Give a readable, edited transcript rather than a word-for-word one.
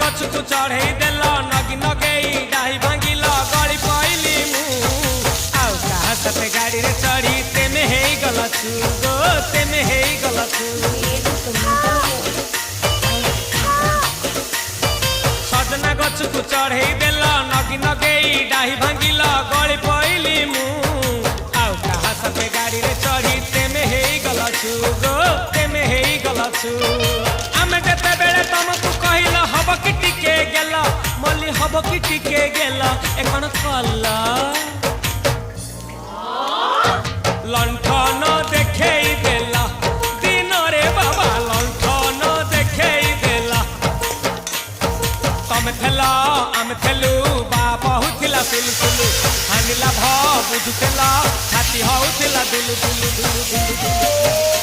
गछकु चढ़े देल नगी नगेई डाही भांगिल गली पइली मु आउ कहा सते गाड़ी रे चढ़ी तेमे हेई गलछु गो तेमे हेई गलछु सजना गछकु चढ़े देल नगी नगेई डाही भांगिल गली पइली मु आउ कहा सते गाड़ी रे चढ़ी तेमे हेई गलछु गो तेमे हेई गलछु आमे जेते बेले तुमको कहिल हब कि टिके गेल मल्ली हब कि टिके गेल एकन कला लंठन देखेई देला दिन रे बाबा लंठन देखेई देला तमे थेला आमे थेलु बाबा हुथिला सुलु हानिला भ बुझुतेला छाती हउथिला दुलु दुलु दुलु दुलु